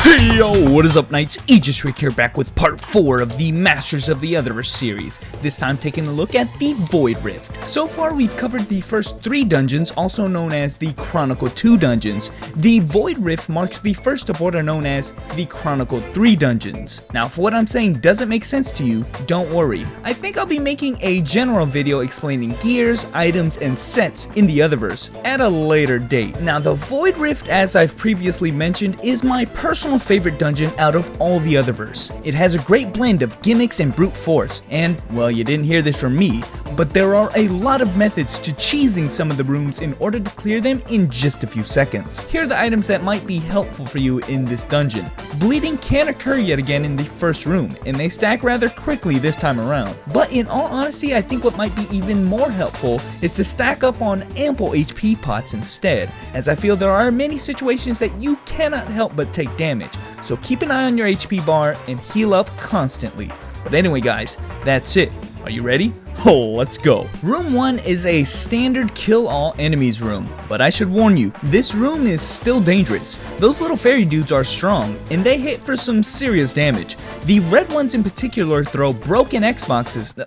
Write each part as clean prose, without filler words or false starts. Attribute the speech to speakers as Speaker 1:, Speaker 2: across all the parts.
Speaker 1: Hey yo, what is up, Knights? Aegisrick here, back with part 4 of the Masters of the Otherverse series, this time taking a look at the Void Rift. So far we've covered the first 3 dungeons, also known as the Chronicle 2 dungeons. The Void Rift marks the first of what are known as the Chronicle 3 dungeons. Now if what I'm saying doesn't make sense to you, don't worry. I think I'll be making a general video explaining gears, items, and sets in the Otherverse at a later date. Now the Void Rift, as I've previously mentioned, is my personal favorite dungeon out of all the Otherverse. It has a great blend of gimmicks and brute force, and, well, you didn't hear this from me, but there are a lot of methods to cheesing some of the rooms in order to clear them in just a few seconds. Here are the items that might be helpful for you in this dungeon. Bleeding can occur yet again in the first room, and they stack rather quickly this time around. But in all honesty, I think what might be even more helpful is to stack up on ample HP pots instead, as I feel there are many situations that you cannot help but take damage, so keep an eye on your HP bar and heal up constantly. But anyway guys, that's it. Are you ready? Oh, let's go. Room 1 is a standard kill all enemies room, but I should warn you, this room is still dangerous. Those little fairy dudes are strong, and they hit for some serious damage. The red ones in particular throw broken Xboxes,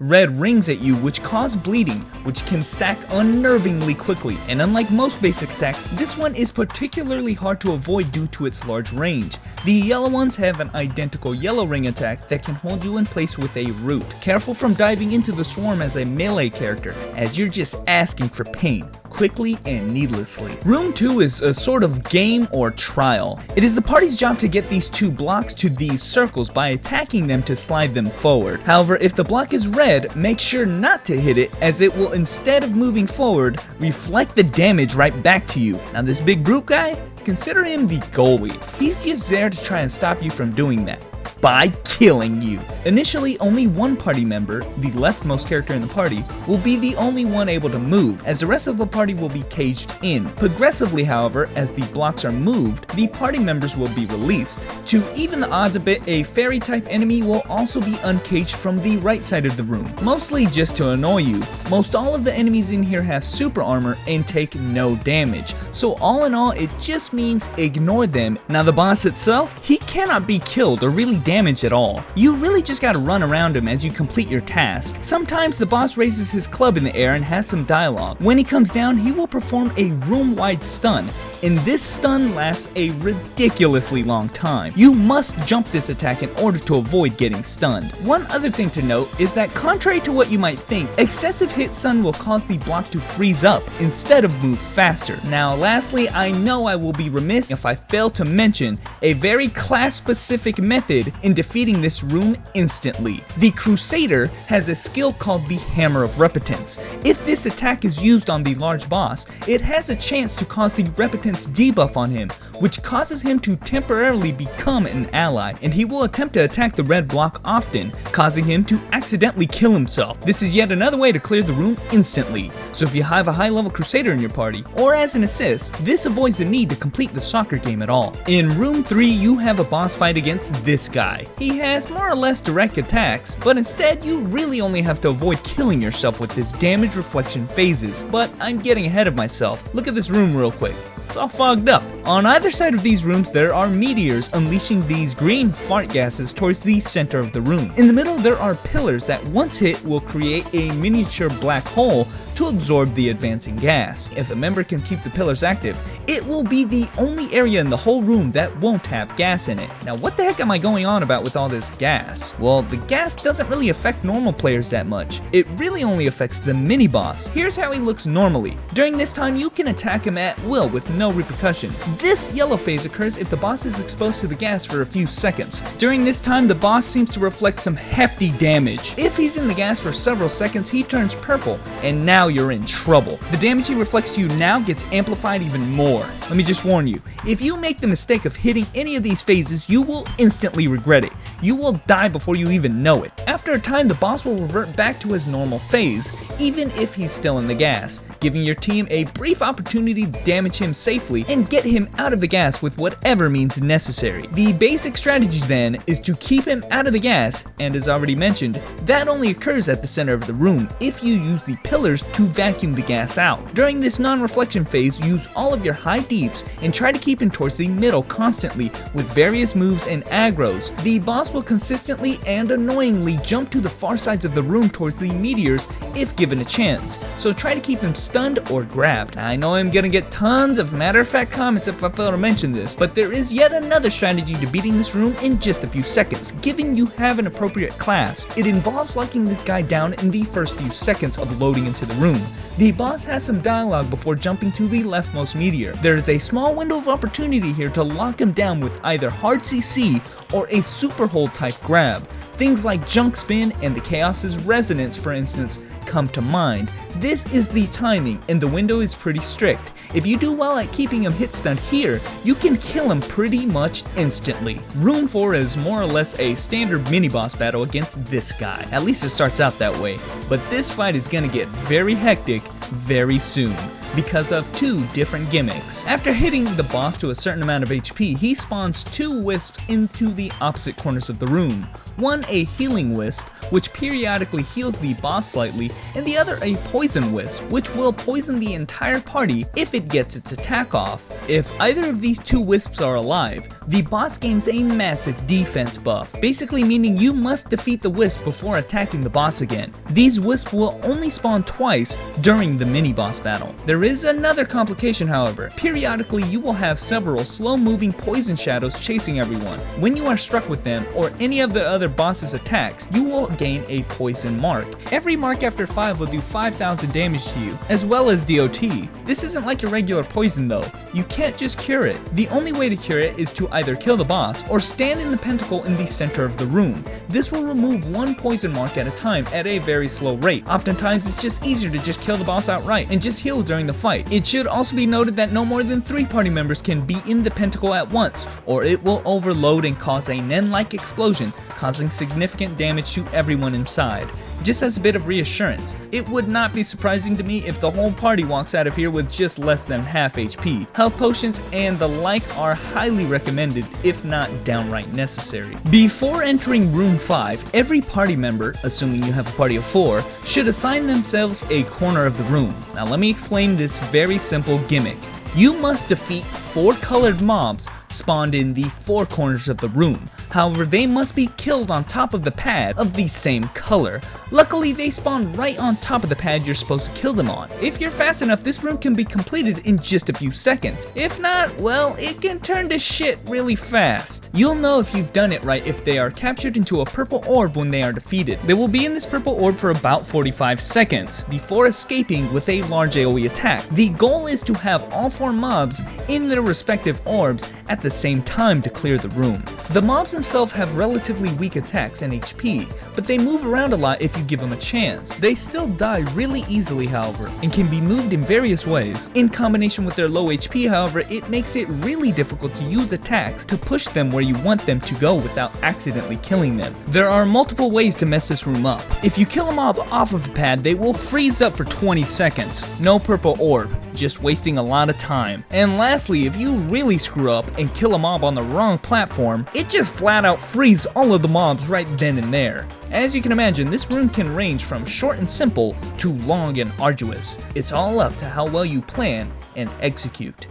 Speaker 1: red rings at you, which cause bleeding, which can stack unnervingly quickly, and unlike most basic attacks, this one is particularly hard to avoid due to its large range. The yellow ones have an identical yellow ring attack that can hold you in place with a root. Careful from diving into the swarm as a melee character, as you're just asking for pain, quickly and needlessly. Room 2 is a sort of game or trial. It is the party's job to get these 2 blocks to these circles by attacking them to slide them forward. However, if the block is red, make sure not to hit it, as it will, instead of moving forward, reflect the damage right back to you. Now this big brute guy, consider him the goalie. He's just there to try and stop you from doing that by killing you. Initially, only one party member, the leftmost character in the party, will be the only one able to move, as the rest of the party will be caged in. Progressively, however, as the blocks are moved, the party members will be released. To even the odds a bit, a fairy type enemy will also be uncaged from the right side of the room, mostly just to annoy you. Most all of the enemies in here have super armor and take no damage, so all in all, it just means ignore them. Now the boss itself, he cannot be killed or really damaged at all. You really just gotta run around him as you complete your task. Sometimes the boss raises his club in the air and has some dialogue. When he comes down, he will perform a room-wide stun, and this stun lasts a ridiculously long time. You must jump this attack in order to avoid getting stunned. One other thing to note is that contrary to what you might think, excessive hit stun will cause the block to freeze up instead of move faster. Now lastly, I know I will be remiss if I fail to mention a very class-specific method in defeating this room instantly. The Crusader has a skill called the Hammer of Repetence. If this attack is used on the large boss, it has a chance to cause the Repetence debuff on him, which causes him to temporarily become an ally, and he will attempt to attack the red block often, causing him to accidentally kill himself. This is yet another way to clear the room instantly, so if you have a high level Crusader in your party, or as an assist, this avoids the need to complete the soccer game at all. In room 3, you have a boss fight against this guy. He has more or less direct attacks, but instead you really only have to avoid killing yourself with his damage reflection phases. But I'm getting ahead of myself. Look at this room real quick. It's all fogged up. On either side of these rooms there are meteors unleashing these green fart gases towards the center of the room. In the middle there are pillars that once hit will create a miniature black hole to absorb the advancing gas. If a member can keep the pillars active, it will be the only area in the whole room that won't have gas in it. Now what the heck am I going on about with all this gas? Well, the gas doesn't really affect normal players that much. It really only affects the mini boss. Here's how he looks normally. During this time you can attack him at will with no repercussion. This yellow phase occurs if the boss is exposed to the gas for a few seconds. During this time the boss seems to reflect some hefty damage. If he's in the gas for several seconds, he turns purple, and now you're in trouble. The damage he reflects to you now gets amplified even more. Let me just warn you, if you make the mistake of hitting any of these phases, you will instantly regret it. You will die before you even know it. After a time, the boss will revert back to his normal phase, even if he's still in the gas, giving your team a brief opportunity to damage him safely and get him out of the gas with whatever means necessary. The basic strategy then is to keep him out of the gas, and as already mentioned, that only occurs at the center of the room if you use the pillars to to vacuum the gas out. During this non-reflection phase, use all of your high deeps and try to keep him towards the middle constantly with various moves and aggros. The boss will consistently and annoyingly jump to the far sides of the room towards the meteors if given a chance, so try to keep him stunned or grabbed. I know I'm gonna get tons of matter-of-fact comments if I fail to mention this, but there is yet another strategy to beating this room in just a few seconds, given you have an appropriate class. It involves locking this guy down in the first few seconds of loading into the room. The boss has some dialogue before jumping to the leftmost meteor. There is a small window of opportunity here to lock him down with either hard CC or a super hold type grab. Things like junk spin and the chaos's resonance, for instance, come to mind. This is the timing, and the window is pretty strict. If you do well at keeping him hit stunned here, you can kill him pretty much instantly. Room 4 is more or less a standard mini boss battle against this guy. At least it starts out that way, but this fight is gonna get very hectic very soon because of two different gimmicks. After hitting the boss to a certain amount of HP, he spawns two wisps into the opposite corners of the room. One a healing wisp, which periodically heals the boss slightly, and the other a poison wisp, which will poison the entire party if it gets its attack off. If either of these two wisps are alive, the boss gains a massive defense buff, basically meaning you must defeat the wisp before attacking the boss again. These wisps will only spawn twice during the mini boss battle. There is another complication, however. Periodically you will have several slow moving poison shadows chasing everyone. When you are struck with them or any of the other boss's attacks, you will gain a poison mark. Every mark after 5 will do 5,000 damage to you, as well as DOT. This isn't like your regular poison though. You can't just cure it. The only way to cure it is to either kill the boss or stand in the pentacle in the center of the room. This will remove one poison mark at a time at a very slow rate. Oftentimes it's just easier to just kill the boss outright and just heal during the fight. It should also be noted that no more than 3 party members can be in the pentacle at once, or it will overload and cause a Nen-like explosion, causing significant damage to everyone inside. Just as a bit of reassurance, it would not be surprising to me if the whole party walks out of here with just less than half HP. Health potions and the like are highly recommended, if not downright necessary. Before entering room 5, every party member, assuming you have a party of 4, should assign themselves a corner of the room. Now let me explain this very simple gimmick. You must defeat 4 colored mobs spawned in the 4 corners of the room. However, they must be killed on top of the pad of the same color. Luckily, they spawn right on top of the pad you're supposed to kill them on. If you're fast enough, this room can be completed in just a few seconds. If not, well, it can turn to shit really fast. You'll know if you've done it right if they are captured into a purple orb when they are defeated. They will be in this purple orb for about 45 seconds before escaping with a large AoE attack. The goal is to have all 4 mobs in their respective orbs at the same time to clear the room. The mobs themselves have relatively weak attacks and HP, but they move around a lot if you give them a chance. They still die really easily, however, and can be moved in various ways. In combination with their low HP, however, it makes it really difficult to use attacks to push them where you want them to go without accidentally killing them. There are multiple ways to mess this room up. If you kill a mob off of the pad, they will freeze up for 20 seconds. No purple orb, just wasting a lot of time. And lastly, if you really screw up and kill a mob on the wrong platform, it just flat out frees all of the mobs right then and there. As you can imagine, this room can range from short and simple to long and arduous. It's all up to how well you plan and execute.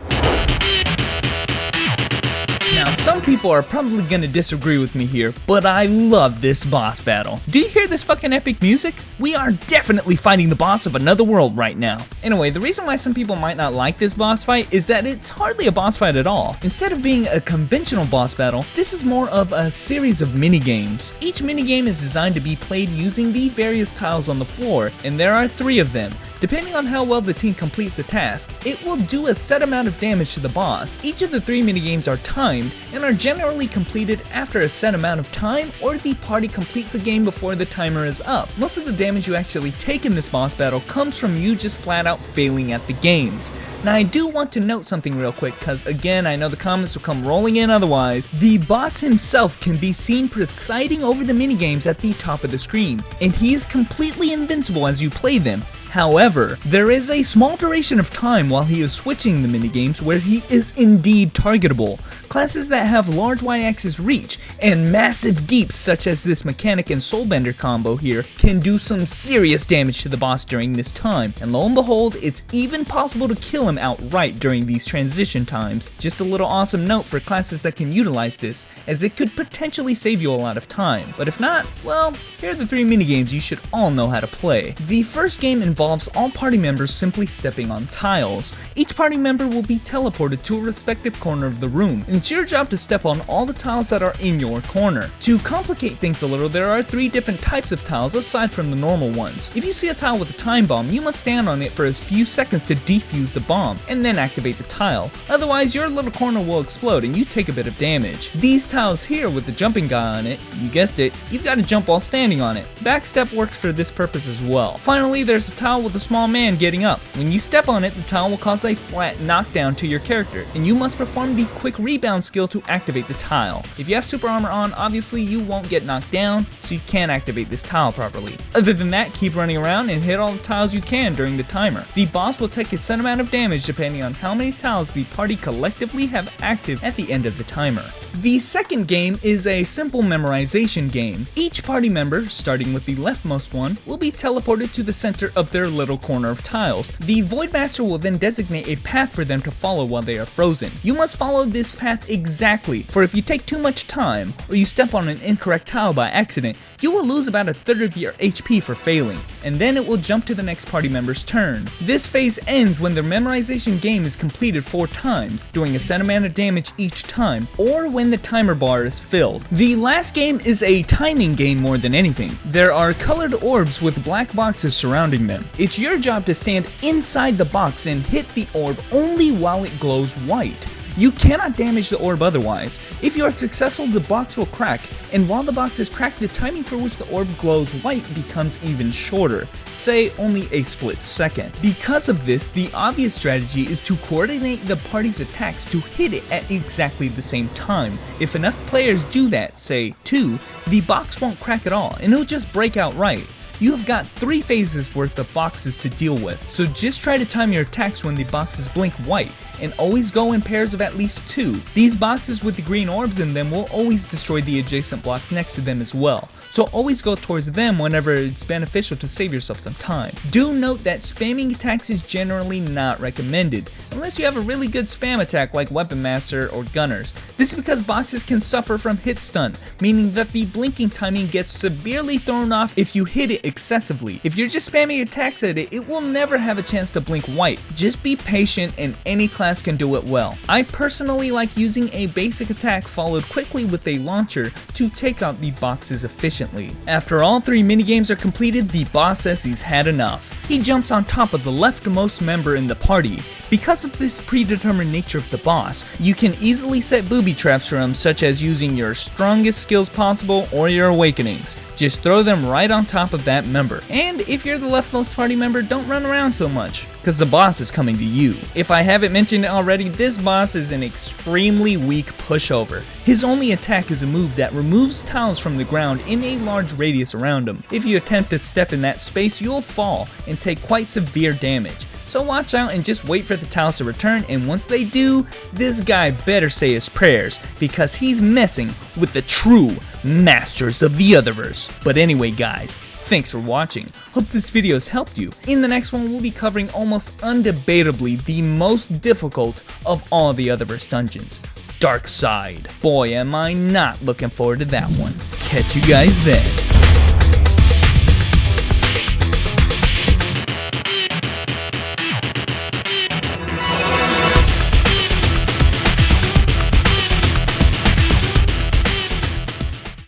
Speaker 1: Now, some people are probably gonna disagree with me here, but I love this boss battle. Do you hear this fucking epic music? We are definitely fighting the boss of another world right now. Anyway, the reason why some people might not like this boss fight is that it's hardly a boss fight at all. Instead of being a conventional boss battle, this is more of a series of mini-games. Each mini-game is designed to be played using the various tiles on the floor, and there are 3 of them. Depending on how well the team completes the task, it will do a set amount of damage to the boss. Each of the 3 minigames are timed and are generally completed after a set amount of time, or the party completes the game before the timer is up. Most of the damage you actually take in this boss battle comes from you just flat out failing at the games. Now, I do want to note something real quick, because again, I know the comments will come rolling in otherwise. The boss himself can be seen presiding over the minigames at the top of the screen, and he is completely invincible as you play them. However, there is a small duration of time while he is switching the minigames where he is indeed targetable, Classes that have large Y-axis reach and massive deeps such as this Mechanic and Soulbender combo here can do some serious damage to the boss during this time, and lo and behold, it's even possible to kill him outright during these transition times. Just a little awesome note for classes that can utilize this, as it could potentially save you a lot of time. But if not, well, here are the 3 minigames you should all know how to play. The first game involves all party members simply stepping on tiles. Each party member will be teleported to a respective corner of the room, and it's your job to step on all the tiles that are in your corner. To complicate things a little, there are 3 different types of tiles aside from the normal ones. If you see a tile with a time bomb, you must stand on it for a few seconds to defuse the bomb, and then activate the tile. Otherwise, your little corner will explode and you take a bit of damage. These tiles here with the jumping guy on it, you guessed it, you've got to jump while standing on it. Backstep works for this purpose as well. Finally, there's a tile with a small man getting up. When you step on it, the tile will cause a flat knockdown to your character, and you must perform the quick rebound skill to activate the tile. If you have super armor on, obviously you won't get knocked down, so you can't activate this tile properly. Other than that, keep running around and hit all the tiles you can during the timer. The boss will take a set amount of damage depending on how many tiles the party collectively have active at the end of the timer. The second game is a simple memorization game. Each party member, starting with the leftmost one, will be teleported to the center of their little corner of tiles. The Voidmaster will then designate a path for them to follow while they are frozen. You must follow this path exactly, for if you take too much time, or you step on an incorrect tile by accident, you will lose about 1/3 of your HP for failing, and then it will jump to the next party member's turn. This phase ends when the memorization game is completed 4 times, doing a set amount of damage each time, or when the timer bar is filled. The last game is a timing game more than anything. There are colored orbs with black boxes surrounding them. It's your job to stand inside the box and hit the orb only while it glows white. You cannot damage the orb otherwise. If you are successful, the box will crack, and while the box is cracked, the timing for which the orb glows white becomes even shorter, say only a split second. Because of this, the obvious strategy is to coordinate the party's attacks to hit it at exactly the same time. If enough players do that, say 2, the box won't crack at all, and it'll just break outright. You have got 3 phases worth of boxes to deal with, so just try to time your attacks when the boxes blink white, and always go in pairs of at least 2. These boxes with the green orbs in them will always destroy the adjacent blocks next to them as well, so always go towards them whenever it's beneficial to save yourself some time. Do note that spamming attacks is generally not recommended, unless you have a really good spam attack like Weapon Master or Gunners. This is because boxes can suffer from hit stun, meaning that the blinking timing gets severely thrown off if you hit it excessively. If you're just spamming attacks at it, it will never have a chance to blink white. Just be patient and any class can do it well. I personally like using a basic attack followed quickly with a launcher to take out the boxes efficiently. After all 3 minigames are completed, the boss says he's had enough. He jumps on top of the leftmost member in the party. Because of this predetermined nature of the boss, you can easily set booby traps for him, such as using your strongest skills possible or your awakenings. Just throw them right on top of that member. And if you're the leftmost party member, don't run around so much, because the boss is coming to you. If I haven't mentioned it already, this boss is an extremely weak pushover. His only attack is a move that removes tiles from the ground in a large radius around him. If you attempt to step in that space, you'll fall and take quite severe damage. So watch out and just wait for the tiles to return, and once they do, this guy better say his prayers, because he's messing with the true masters of the Otherverse. But anyway guys, thanks for watching. Hope this video has helped you. In the next one, we'll be covering almost undebatably the most difficult of all the Otherverse dungeons, Dark Side. Boy, am I not looking forward to that one. Catch you guys then.